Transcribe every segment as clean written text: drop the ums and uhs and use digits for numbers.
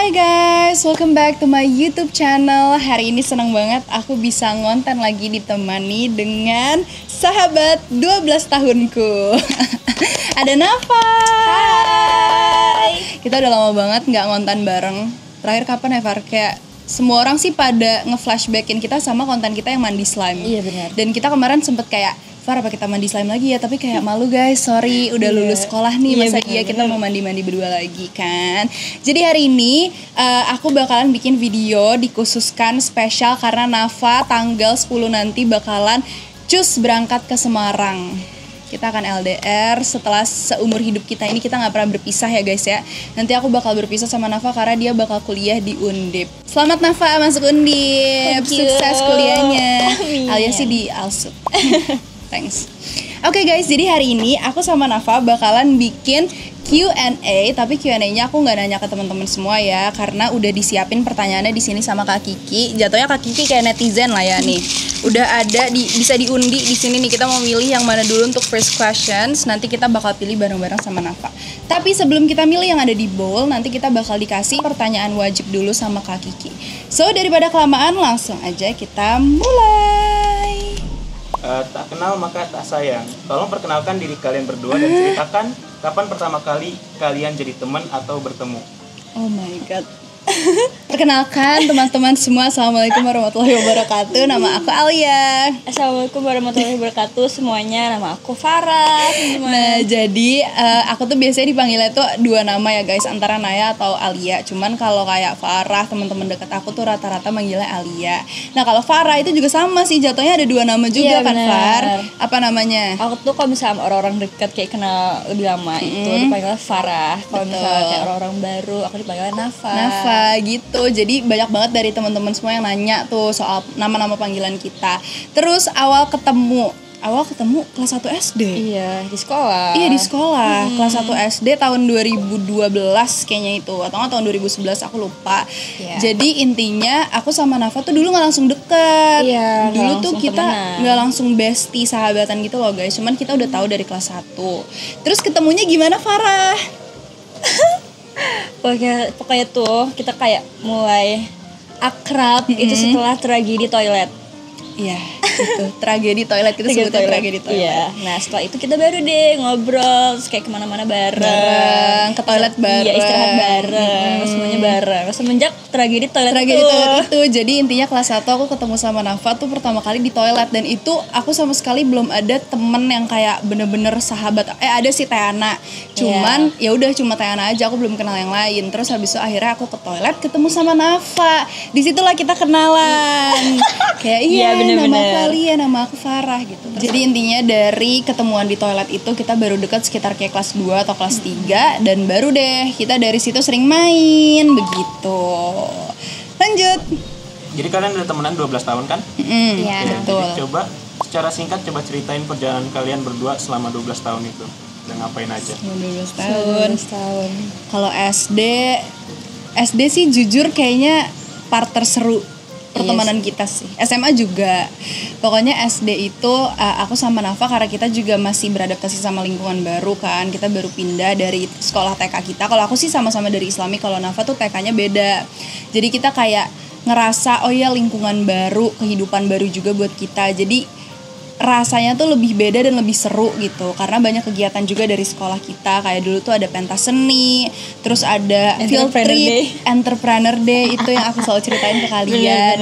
Hai guys, welcome back to my YouTube channel. Hari ini senang banget aku bisa ngonten lagi ditemani dengan sahabat 12 tahunku. Ada Nafa. Hai. Kita udah lama banget nggak ngonten bareng. Terakhir kapan ya Far? Kayak semua orang sih pada nge-flashbackin kita sama konten kita yang mandi slime. Iya benar. Dan kita kemarin sempet kayak, Far apa kita mandi slime lagi ya? Tapi kayak malu guys, sorry udah lulus sekolah nih. Masa iya kita mau mandi-mandi berdua lagi kan? Jadi hari ini aku bakalan bikin video dikhususkan spesial karena Nafa tanggal 10 nanti bakalan cus berangkat ke Semarang. Kita akan LDR setelah seumur hidup kita ini kita gak pernah berpisah ya guys ya. Nanti aku bakal berpisah sama Nafa karena dia bakal kuliah di Undip. Selamat Nafa masuk Undip. Sukses kuliahnya. Alias sih di Alsut. Thanks. Oke guys, jadi hari ini aku sama Nafa bakalan bikin Q&A, tapi Q&A-nya aku nggak nanya ke teman-teman semua ya, karena udah disiapin pertanyaannya di sini sama Kak Kiki. Jatuhnya Kak Kiki kayak netizen lah ya nih. Udah ada bisa diundi di sini nih. Kita mau milih yang mana dulu untuk first questions. Nanti kita bakal pilih bareng-bareng sama Nafa. Tapi sebelum kita milih yang ada di bowl, nanti kita bakal dikasih pertanyaan wajib dulu sama Kak Kiki. So daripada kelamaan, langsung aja kita mulai. Tak kenal maka tak sayang. Tolong perkenalkan diri kalian berdua dan ceritakan kapan pertama kali kalian jadi teman atau bertemu. Oh my god. Perkenalkan teman-teman semua, assalamualaikum warahmatullahi wabarakatuh. Nama aku Alia. Assalamualaikum warahmatullahi wabarakatuh semuanya. Nama aku Farah. Nah jadi aku tuh biasanya dipanggilnya tuh dua nama ya guys, antara Naya atau Alia. Cuman kalau kayak Farah, teman-teman dekat aku tuh rata-rata manggilnya Alia. Nah kalau Farah itu juga sama sih, jatuhnya ada dua nama juga kan Far. Apa namanya? Aku tuh kalau misalnya orang-orang dekat kayak kenal lebih lama itu dipanggilnya Farah. Kalau misalnya kayak orang-orang baru aku dipanggilnya Nafa gitu. Jadi banyak banget dari teman-teman semua yang nanya tuh soal nama-nama panggilan kita. Terus awal ketemu kelas 1 SD. Iya, di sekolah. Iya, di sekolah. Kelas 1 SD tahun 2012 kayaknya itu, atau nggak tahun 2011 aku lupa. Iya. Jadi intinya aku sama Nafa tuh dulu nggak langsung deket. Iya, dulu tuh kita nggak temenan. langsung bestie sahabatan gitu loh guys. Cuman kita udah tahu dari kelas 1. Terus ketemunya gimana Farah? Pokoknya tuh kita kayak mulai akrab itu setelah tragedi toilet. Iya, itu tragedi toilet, kita sebutnya tragedi toilet. Iya. Nah setelah itu kita baru deh ngobrol, terus kayak kemana-mana bareng, ke toilet bareng. Iya, istirahat bareng, semuanya bareng. Semenjak tragedi toilet itu, jadi intinya kelas 1 aku ketemu sama Nafa tuh pertama kali di toilet. Dan itu aku sama sekali belum ada temen yang kayak bener-bener sahabat. Ada sih Teana, cuman ya udah cuma Teana aja, aku belum kenal yang lain. Terus habis itu akhirnya aku ke toilet ketemu sama Nafa. Disitulah kita kenalan. Kayak iya nama aku Alia, nama aku Farah gitu. Jadi intinya dari ketemuan di toilet itu kita baru dekat sekitar kayak kelas 2 atau kelas 3. Dan baru deh kita dari situ sering main begitu. Lanjut. Jadi kalian udah temenan 12 tahun kan? Iya, betul. Jadi coba secara singkat ceritain perjalanan kalian berdua selama 12 tahun itu. Dan ngapain aja? 12 tahun. Kalau SD sih jujur kayaknya part terseru pertemanan kita sih. SMA juga. Pokoknya SD itu aku sama Nafa karena kita juga masih beradaptasi sama lingkungan baru kan. Kita baru pindah dari sekolah TK kita. Kalau aku sih sama-sama dari Islami, kalau Nafa tuh TK-nya beda. Jadi kita kayak ngerasa oh ya lingkungan baru, kehidupan baru juga buat kita. Jadi rasanya tuh lebih beda dan lebih seru gitu karena banyak kegiatan juga dari sekolah kita. Kayak dulu tuh ada pentas seni, terus ada field trip, entrepreneur day itu yang aku selalu ceritain ke kalian.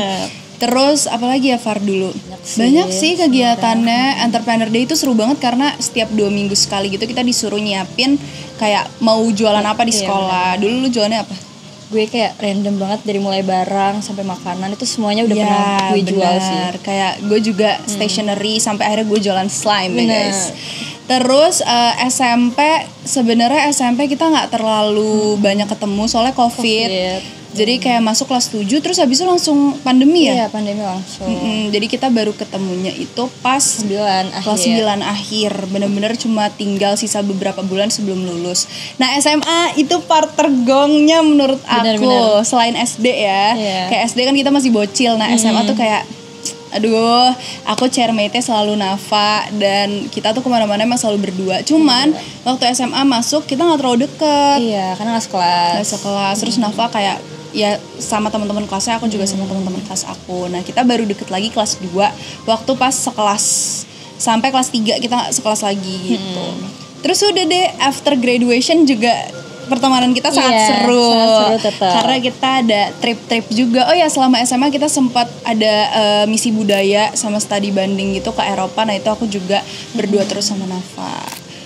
Terus apalagi ya Far dulu banyak sih kegiatannya. Entrepreneur day itu seru banget karena setiap 2 minggu sekali gitu kita disuruh nyiapin kayak mau jualan apa di sekolah. Dulu lu jualannya apa? Gue kayak random banget dari mulai barang sampai makanan itu semuanya udah pernah gue jual sih. Kayak gue juga stationery sampai akhirnya gue jualan slime ya guys. Terus SMP sebenarnya SMP kita nggak terlalu banyak ketemu soalnya COVID. Jadi kayak masuk kelas 7 terus habis itu langsung pandemi ya? Iya, pandemi langsung. Jadi kita baru ketemunya itu pas kelas 9 akhir. Bener-bener cuma tinggal sisa beberapa bulan sebelum lulus. Nah SMA itu part tergongnya menurut aku. Selain SD ya. Kayak SD kan kita masih bocil. Nah SMA tuh kayak aduh, aku chairmate-nya selalu Nafa dan kita tuh kemana-mana emang selalu berdua. Cuman waktu SMA masuk kita nggak terlalu deket. Iya, karena nggak sekelas. Terus Nafa kayak ya sama teman-teman kelasnya, aku juga sama teman-teman kelas aku. Nah kita baru deket lagi kelas 2 waktu pas sekelas, sampai kelas 3 kita gak sekelas lagi gitu. Terus udah deh after graduation juga pertemanan kita sangat seru tetap. karena kita ada trip-trip juga. Oh ya selama SMA kita sempat ada misi budaya sama studi banding gitu ke Eropa. Nah itu aku juga berdua terus sama Nafa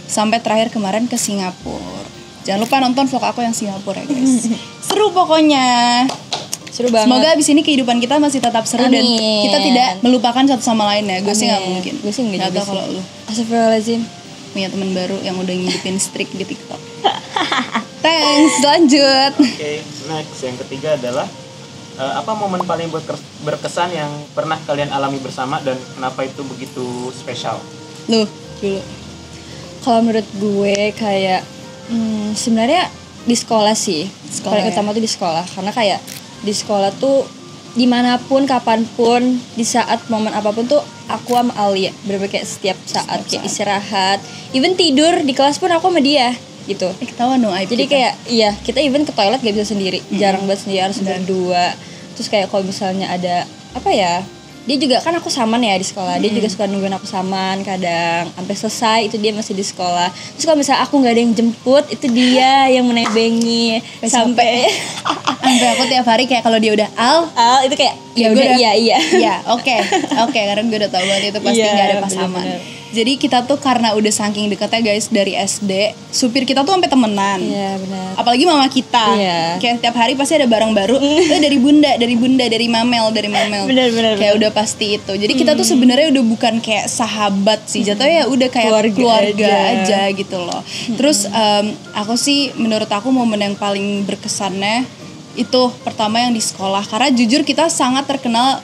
sampai terakhir kemarin ke Singapura. Jangan lupa nonton vlog aku yang Singapura ya guys. Seru pokoknya. Seru banget. Semoga abis ini kehidupan kita masih tetap seru. Amin. Dan kita tidak melupakan satu sama lain ya. Gue sih nggak mungkin. Gue sih nggak tahu kalau lu Astagfirullahaladzim. punya teman baru yang udah ngidupin streak di TikTok. Thanks, lanjut. Oke, next yang ketiga adalah apa momen paling berkesan yang pernah kalian alami bersama dan kenapa itu begitu spesial? Lu dulu. Kalau menurut gue kayak sebenarnya di sekolah sih. Paling utama tuh di sekolah, karena kayak di sekolah tuh dimanapun, kapanpun, di saat momen apapun tuh aku sama Alia bener-bener kayak setiap saat kayak istirahat, even tidur di kelas pun aku sama dia gitu. Ketahuan dong aib Jadi kita. kayak iya, kita even ke toilet gak bisa sendiri, jarang banget sendiri, harus berdua. Terus kayak kalau misalnya ada apa ya, dia juga kan aku saman ya di sekolah, dia juga suka nungguin aku saman kadang sampai selesai, itu dia masih di sekolah. Terus kalau misalnya aku nggak ada yang jemput, itu dia yang menebengi sampai aku tiap hari kayak kalau dia udah itu kayak ya udah udah. iya Ya oke karena gue udah tahu banget itu pasti Iya, nggak ada pasangan. bener-bener. Jadi kita tuh karena udah saking dekatnya guys dari SD, supir kita tuh sampai temenan. Iya benar. Apalagi mama kita. Iya. Kayak tiap hari pasti ada barang baru. Itu dari bunda, dari mamel. Bener. Kayak udah pasti itu. Jadi kita tuh sebenarnya udah bukan kayak sahabat sih. Jatuhnya ya udah kayak keluarga aja gitu loh. Terus aku sih menurut aku momen yang paling berkesannya itu pertama yang di sekolah, karena jujur kita sangat terkenal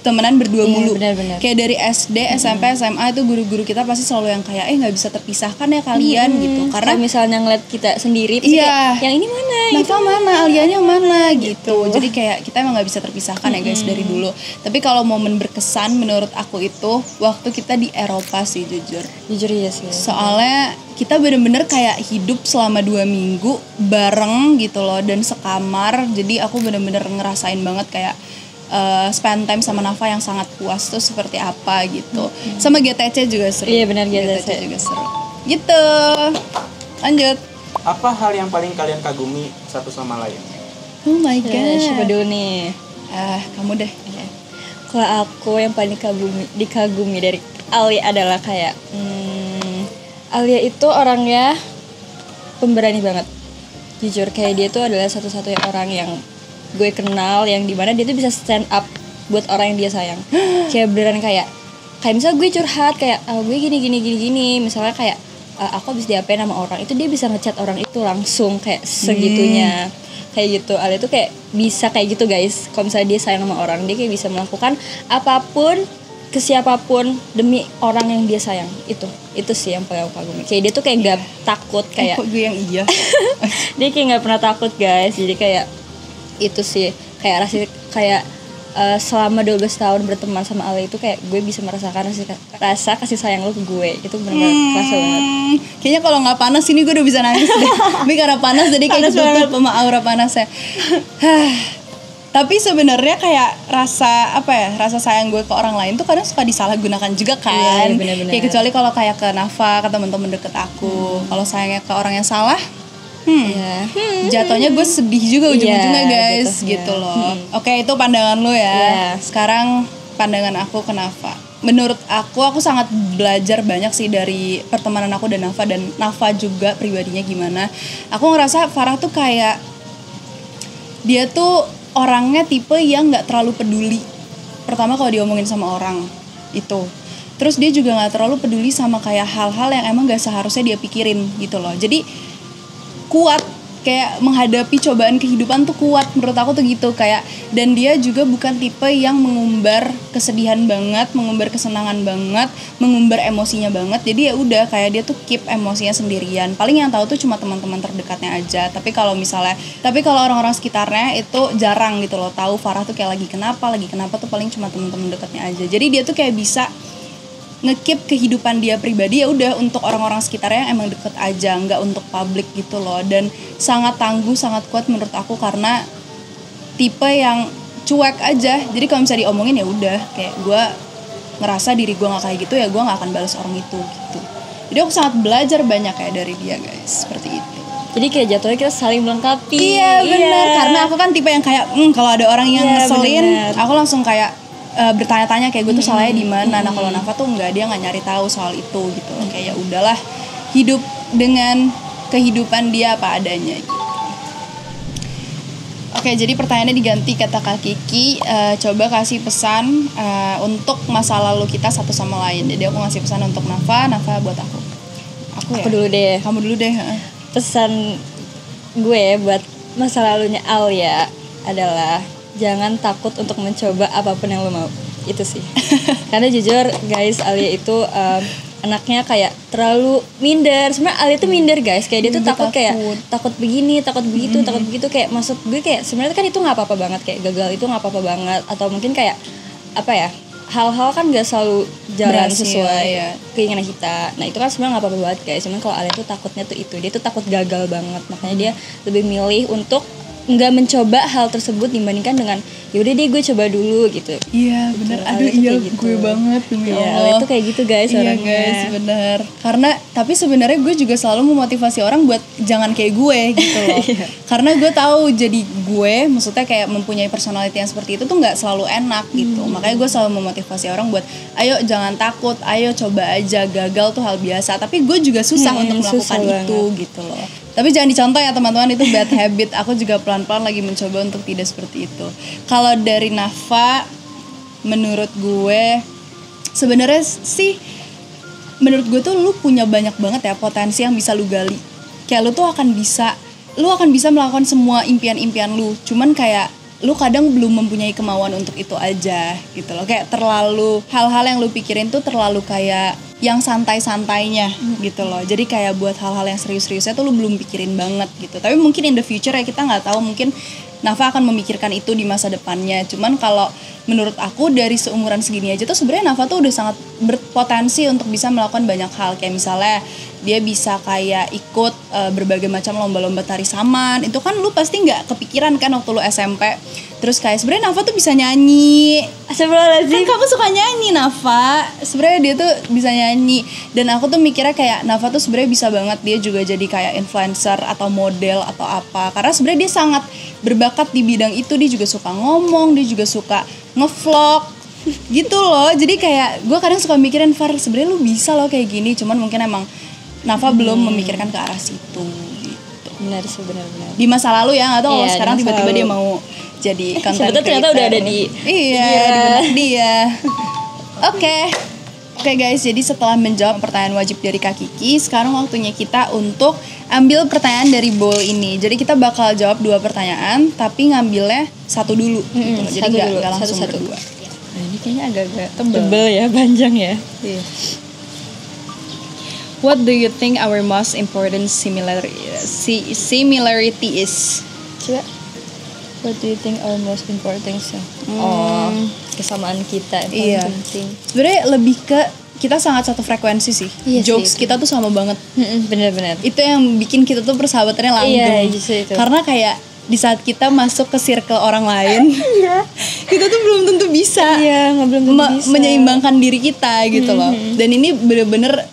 temenan berdua mulu. Benar. Kayak dari SD, SMP, SMA itu guru-guru kita pasti selalu yang kayak nggak bisa terpisahkan ya kalian gitu. Karena kalau misalnya ngeliat kita sendiri pasti iya, kayak yang ini mana, Nafa mana, Alianya mana gitu. Jadi kayak kita emang nggak bisa terpisahkan ya guys dari dulu. Tapi kalau momen berkesan menurut aku itu waktu kita di Eropa sih jujur. Iya sih. Soalnya kita bener-bener kayak hidup selama 2 minggu bareng gitu loh dan sekamar. Jadi aku bener-bener ngerasain banget kayak spend time sama Nafa yang sangat puas tuh seperti apa gitu. Sama GTC juga seru. Iya benar, GTC juga seru. Gitu. Lanjut. Apa hal yang paling kalian kagumi satu sama lain? Oh my god. Siapa dulu nih? Kamu deh. Kalau aku yang paling dikagumi dari Alia adalah kayak Alia itu orangnya pemberani banget. Jujur kayak dia tuh adalah satu-satunya orang yang gue kenal yang dimana dia tuh bisa stand up buat orang yang dia sayang. Kayak beneran kayak misalnya gue curhat kayak gue gini misalnya kayak aku habis diapain sama orang, itu dia bisa ngechat orang itu langsung kayak segitunya. Kayak gitu. Alia tuh kayak bisa kayak gitu guys. Kalau misalnya dia sayang sama orang, dia kayak bisa melakukan apapun ke siapapun demi orang yang dia sayang. Itu sih yang paling aku kagumi. Kayak dia tuh kayak nggak takut kayak kok gue yang iya. Dia kayak nggak pernah takut guys. Jadi kayak itu sih kayak selama 12 tahun berteman sama Ale itu kayak gue bisa merasakan rasa kasih sayang lo ke gue. Itu benar-benar kerasa banget. Kayaknya kalau nggak panas ini gue udah bisa nangis deh. Tapi karena panas jadi kayak ketutup sama aura panasnya. Tapi sebenarnya kayak rasa sayang gue ke orang lain tuh kadang suka disalahgunakan juga kan. Iya, bener-bener. Kayak kecuali kalau kayak ke Nafa, ke teman-teman deket aku. Kalau sayangnya ke orang yang salah, jatuhnya gue sedih juga ujung-ujungnya guys, jatuhnya. Gitu loh. Oke, itu pandangan lo ya. Sekarang pandangan aku ke Nafa. Menurut aku sangat belajar banyak sih dari pertemanan aku dan Nafa juga pribadinya gimana. Aku ngerasa Farah tuh kayak dia tuh orangnya tipe yang nggak terlalu peduli. Pertama kalau diomongin sama orang itu. Terus dia juga nggak terlalu peduli sama kayak hal-hal yang emang nggak seharusnya dia pikirin gitu loh. Jadi kuat kayak menghadapi cobaan kehidupan tuh kuat menurut aku tuh gitu kayak. Dan dia juga bukan tipe yang mengumbar kesedihan banget, mengumbar kesenangan banget, mengumbar emosinya banget. Jadi ya udah kayak dia tuh keep emosinya sendirian. Paling yang tahu tuh cuma teman-teman terdekatnya aja. Tapi kalau orang-orang sekitarnya itu jarang gitu loh tahu Farah tuh kayak lagi kenapa tuh paling cuma teman-teman dekatnya aja. Jadi dia tuh kayak bisa nge-keep kehidupan dia pribadi ya udah untuk orang-orang sekitarnya yang emang deket aja, nggak untuk publik gitu loh. Dan sangat tangguh, sangat kuat menurut aku karena tipe yang cuek aja. Jadi kalau misalnya diomongin ya udah, kayak gue ngerasa diri gue nggak kayak gitu ya gue nggak akan balas orang itu gitu. Jadi aku sangat belajar banyak kayak dari dia guys, seperti itu. Jadi kayak jatuhnya kita saling melengkapi. Iya benar, karena aku kan tipe yang kayak kalau ada orang yang ngeselin, aku langsung kayak bertanya-tanya kayak gue tuh salahnya di mana. Nah kalau Nafa tuh enggak, dia nggak nyari tahu soal itu gitu. Kayak ya udahlah, hidup dengan kehidupan dia apa adanya gitu. Oke, jadi pertanyaannya diganti kata Kak Kiki, coba kasih pesan untuk masa lalu kita satu sama lain. Jadi aku ngasih pesan untuk Nafa buat aku. Aku dulu deh. Kamu dulu deh. Pesan gue buat masa lalunya Alia adalah jangan takut untuk mencoba apapun yang lo mau. Itu sih. Karena jujur guys, Alia itu anaknya kayak terlalu minder. Sebenarnya Alia tuh minder guys, kayak dia tuh takut kayak takut begini, takut begitu, takut begitu. Kayak maksud gue kayak sebenarnya kan itu nggak apa-apa banget, kayak gagal itu nggak apa-apa banget. Atau mungkin kayak apa ya, hal-hal kan gak selalu jalan sesuai keinginan kita. Nah itu kan sebenarnya nggak apa-apa banget guys. Cuman kalau Alia tuh takutnya tuh itu, dia tuh takut gagal banget. Makanya dia lebih milih untuk nggak mencoba hal tersebut dibandingkan dengan yaudah deh gue coba dulu gitu. Iya benar. Aduh iya gitu. Gue banget demi Allah. Itu kayak gitu guys orangnya. Iya guys benar. Karena tapi sebenarnya gue juga selalu memotivasi orang buat jangan kayak gue gitu loh. Karena gue tahu jadi gue maksudnya kayak mempunyai personality yang seperti itu tuh nggak selalu enak gitu. Makanya gue selalu memotivasi orang buat ayo jangan takut, ayo coba aja, gagal tuh hal biasa. Tapi gue juga susah untuk melakukan itu gitu loh. Tapi jangan dicontoh ya teman-teman, itu bad habit. Aku juga pelan-pelan lagi mencoba untuk tidak seperti itu. Kalau dari Nafa, menurut gue sebenarnya sih, menurut gue tuh lu punya banyak banget ya potensi yang bisa lu gali. Kayak lu akan bisa melakukan semua impian-impian lu. Cuman kayak lu kadang belum mempunyai kemauan untuk itu aja gitu loh. Kayak terlalu hal-hal yang lu pikirin tuh terlalu kayak yang santai-santainya gitu loh. Jadi kayak buat hal-hal yang serius-seriusnya tuh lu belum pikirin banget gitu. Tapi mungkin in the future ya kita nggak tahu, mungkin Nafa akan memikirkan itu di masa depannya. Cuman kalau menurut aku dari seumuran segini aja tuh sebenarnya Nafa tuh udah sangat berpotensi untuk bisa melakukan banyak hal. Kayak misalnya dia bisa kayak ikut berbagai macam lomba-lomba tari saman. Itu kan lu pasti nggak kepikiran kan waktu lu SMP. Terus kayak sebenarnya Nafa tuh bisa nyanyi. Kan kamu suka nyanyi Nafa. Sebenarnya dia tuh bisa nyanyi. Dan aku tuh mikirnya kayak Nafa tuh sebenarnya bisa banget dia juga jadi kayak influencer atau model atau apa. Karena sebenarnya dia sangat berbakat di bidang itu. Dia juga suka ngomong, dia juga suka ngevlog gitu loh. Jadi kayak gue kadang suka mikirin, Far sebenarnya lu bisa loh kayak gini. Cuman mungkin emang Nafa belum memikirkan ke arah situ gitu. Benar sih, benar-benar. Di masa lalu ya, atau kalau sekarang tiba-tiba dia mau jadi content creator. Ternyata udah ada di di benak dia. Oke guys, jadi setelah menjawab pertanyaan wajib dari Kak Kiki, sekarang waktunya kita untuk ambil pertanyaan dari bowl ini. Jadi kita bakal jawab 2 pertanyaan, tapi ngambilnya satu dulu gitu. Jadi nggak langsung berdua. Nah, ini kayaknya agak-agak tebel ya, panjang ya. Iya. What do you think our most important similarity is? Coba. What do you think our most important things? Kesamaan kita yang paling penting. Sebenarnya lebih ke kita sangat satu frekuensi sih. Iya Jokes sih, kita tuh sama banget. Benar-benar. Itu yang bikin kita tuh persahabatannya langgeng. Iya, justru itu. Karena kayak di saat kita masuk ke circle orang lain, kita tuh belum tentu bisa, menyeimbangkan diri kita gitu loh. Dan ini bener-bener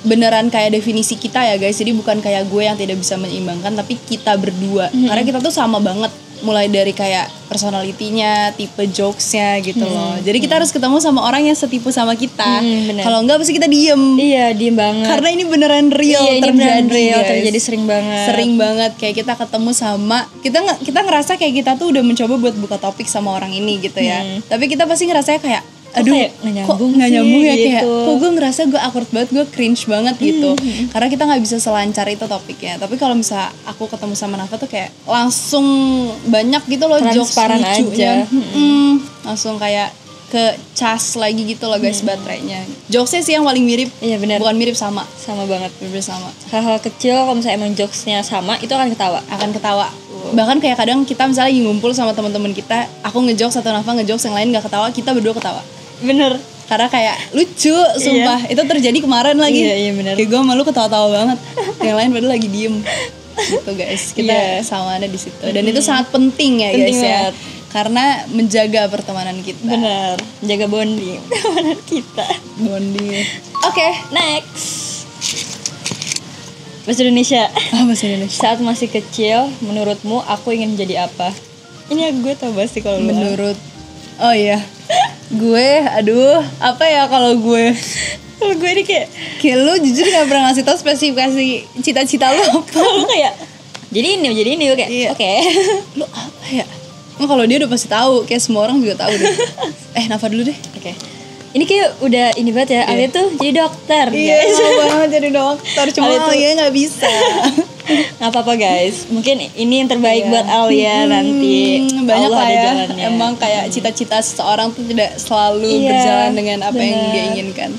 beneran kayak definisi kita ya guys. Jadi bukan kayak gue yang tidak bisa menyeimbangkan, tapi kita berdua. Karena kita tuh sama banget, mulai dari kayak personalitinya, tipe jokesnya gitu loh. Jadi kita harus ketemu sama orang yang setipe sama kita. Kalau enggak pasti kita diem. Iya, diem banget. Karena ini beneran real, ini beneran real, guys. terjadi sering banget. Sering banget kayak kita ketemu sama kita ngerasa kayak kita tuh udah mencoba buat buka topik sama orang ini gitu ya. Tapi kita pasti ngerasanya kayak aduh, kok nggak nyambung ya gitu. Kayak kok gue ngerasa gue awkward banget, gue cringe banget gitu. Karena kita nggak bisa selancar itu topiknya. Tapi kalau misalnya aku ketemu sama Nafa tuh kayak langsung banyak gitu loh jokes lucunya. Langsung kayak ke cas lagi gitu loh guys baterainya. Jokesnya sih yang paling mirip. Iya benar. Bukan mirip, sama banget. Bener sama. Hal-hal kecil kalau misalnya emang jokesnya sama itu akan ketawa. Bahkan kayak kadang kita misalnya lagi ngumpul sama teman-teman kita, aku ngejokes atau Nafa ngejokes, yang lain nggak ketawa, kita berdua ketawa. Bener. Karena kayak lucu, sumpah. Itu terjadi kemarin lagi. Iya bener. Kayak gue malu ketawa-tawa banget. Yang lain padahal lagi diem. gitu guys. Kita Iya. samaannya di situ. Dan itu sangat penting ya Penting guys ya. banget. Karena menjaga pertemanan kita. Benar, jaga bonding pertemanan kita. Bonding. Oke. Next, bahasa Indonesia. Bahasa Indonesia. Saat masih kecil, menurutmu aku ingin menjadi apa? Ini gue tau pasti kalau lu. Menurut oh iya. Gue apa ya kalau gue Kalau gue ini kayak lu jujur gak pernah ngasih tau spesifikasi cita-cita lu apa. lu kayak jadi ini gue kayak Iya. oke. Lu apa ya? Oh, kalau dia udah pasti tahu, kayak semua orang juga tahu deh. Nafa dulu deh. Oke. Ini kayak udah ini banget ya. Alia tuh jadi dokter, Iya, guys. mau banget jadi dokter, cuma Alia tuh- Alia nggak bisa. Nggak apa-apa guys. Mungkin ini yang terbaik Iya. buat Alia nanti. Banyak Allah lah ada ya. jalannya. Emang kayak cita-cita seseorang tuh tidak selalu Iya, berjalan dengan apa yang benar. dia inginkan.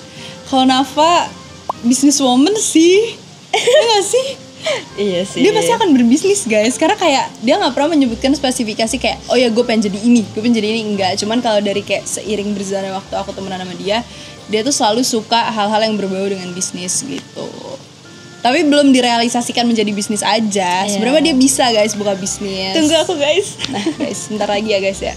Kalau Nafa businesswoman sih, iya nggak sih? Iya sih. Dia pasti akan berbisnis guys, karena kayak dia nggak pernah menyebutkan spesifikasi kayak oh ya gue pengen jadi ini, gue pengen jadi ini, enggak. Cuman kalau dari kayak seiring berjalannya waktu aku temenan sama dia tuh selalu suka hal-hal yang berbau dengan bisnis gitu. Tapi belum direalisasikan menjadi bisnis aja. Iya. Sebenarnya dia bisa guys buka bisnis. Tunggu aku guys. Nah guys, sebentar lagi ya guys ya.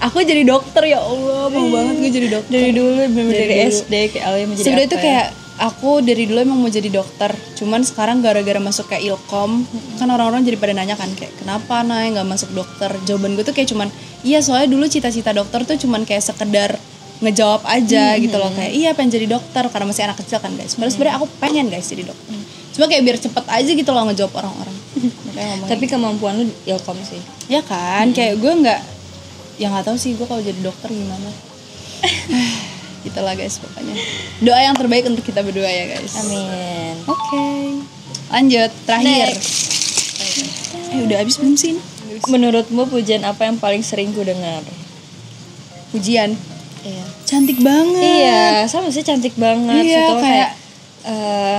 Aku jadi dokter ya Allah, mau banget gue jadi dokter. Dari dulu bener Dari dari dulu. SD kayak Alia mau jadi Sebenarnya apa itu ya? kayak aku dari dulu emang mau jadi dokter. Cuman sekarang gara-gara masuk kayak Ilkom, kan orang-orang jadi pada nanya kan kayak kenapa Nay nggak masuk dokter? Jawaban gue tuh kayak cuman iya soalnya dulu cita-cita dokter tuh cuman kayak sekedar ngejawab aja gitu loh, kayak iya pengen jadi dokter karena masih anak kecil kan guys. Padahal sebenarnya aku pengen guys jadi dokter. Cuma kayak biar cepet aja gitu loh ngejawab orang-orang. Makanya ngomong Tapi kemampuan lu ilkom sih. ya kan, kayak gue nggak, ya nggak tahu sih gue kalau jadi dokter gimana. Gitulah guys pokoknya. Doa yang terbaik untuk kita berdua ya guys. Amin. Oke. Lanjut terakhir. Udah habis belum sih ini? Menurutmu pujian apa yang paling sering ku dengar? Pujian. Iya. Cantik banget. Iya, sama sih cantik banget. Iya, Atau kayak eh,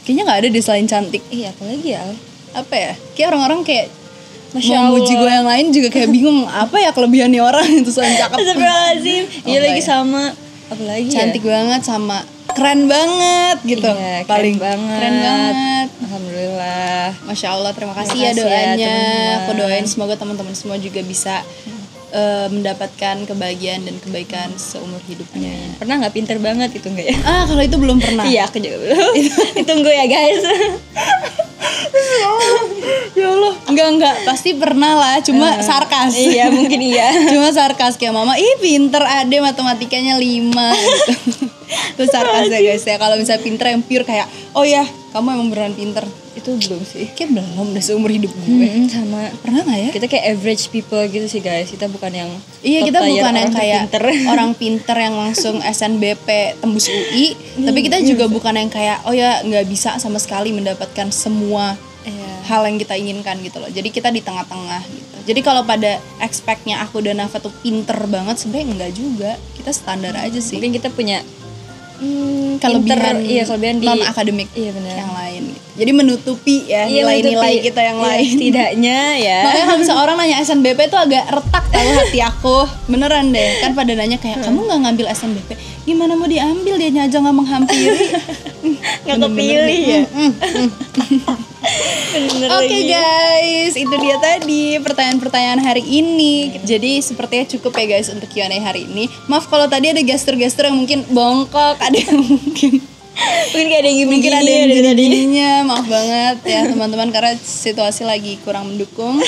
kayaknya nggak ada deh selain cantik. iya apalagi ya? Apa ya? Kayak orang-orang kayak Masya mau muji Allah. gue yang lain juga kayak bingung apa ya kelebihan nih orang itu selain cakep. Astagfirullahaladzim. Iya Apa lagi ya? sama apalagi Cantik ya? banget sama keren banget gitu. Iya, Paling keren banget. Keren banget. Alhamdulillah. Masya Allah, terima kasih Terima ya kasih ya, doanya. teman-teman. Aku doain semoga teman-teman semua juga bisa mendapatkan kebahagiaan dan kebaikan seumur hidupnya. Pernah nggak pinter banget itu enggak ya? Kalau itu belum pernah. Iya aku juga belum. Ditunggu ya guys. Ya Allah, enggak, pasti pernah lah, cuma sarkas. Iya mungkin iya. Cuma sarkas kayak mama, ih pinter ade matematikanya 5 gitu. Terus sarkas ya guys ya. Kalau misalnya pinter yang pure kayak, oh ya kamu emang beneran pinter. Itu belum sih. Kayak belum udah seumur hidup gue. Sama Pernah gak ya? kita kayak average people gitu sih guys. Kita bukan yang Iya, top kita tier bukan yang orang kayak pinter. orang pinter yang langsung SNBP tembus UI, tapi kita juga bukan yang kayak oh ya nggak bisa sama sekali mendapatkan semua Iya. hal yang kita inginkan gitu loh. Jadi kita di tengah-tengah gitu. Jadi kalau pada expect-nya aku dan Nafa tuh pinter banget, sebenarnya enggak juga. Kita standar aja sih. Mungkin kita punya Kelebihan, kelebihan di non akademik Iya benar. yang lain gitu. Jadi menutupi ya Iya, nilai-nilai menutupi. kita yang Iya, lain. setidaknya ya. Makanya kalau misalnya orang nanya SNBP tuh agak retak tahu hati aku. Beneran deh. Kan pada nanya kayak kamu nggak ngambil SNBP. Gimana mau diambil, dia aja nggak menghampiri. Nggak kepilih ya. Bener Oke lagi. guys, itu dia tadi pertanyaan-pertanyaan hari ini. Jadi sepertinya cukup ya guys untuk Q&A hari ini. Maaf kalau tadi ada gestur-gestur yang mungkin bongkok, ada yang mungkin Mungkin kayak ada yang mungkin ada yang dari tadi. gini-gininya. Maaf banget ya teman-teman karena situasi lagi kurang mendukung.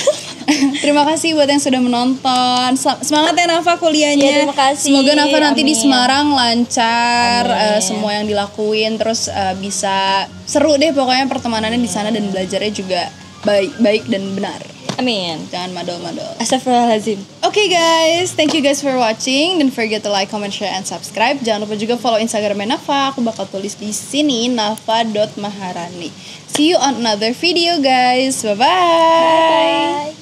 Terima kasih buat yang sudah menonton. Semangat ya Nafa kuliahnya. Iya, terima kasih. Semoga Nafa nanti di Amin. Semarang lancar, Amin. semua yang dilakuin, terus bisa seru deh pokoknya pertemanannya di sana dan belajarnya juga baik dan benar. Amin. Jangan madol-madol. Astagfirullahaladzim. Oke guys, thank you guys for watching. Don't forget to like, comment, share, and subscribe. Jangan lupa juga follow Instagramnya Nafa. Aku bakal tulis di sini nafa.maharani. See you on another video guys. Bye-bye. Bye.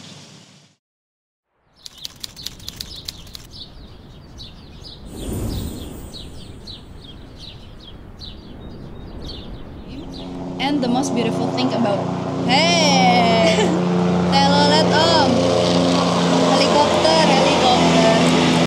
And the most beautiful thing about hey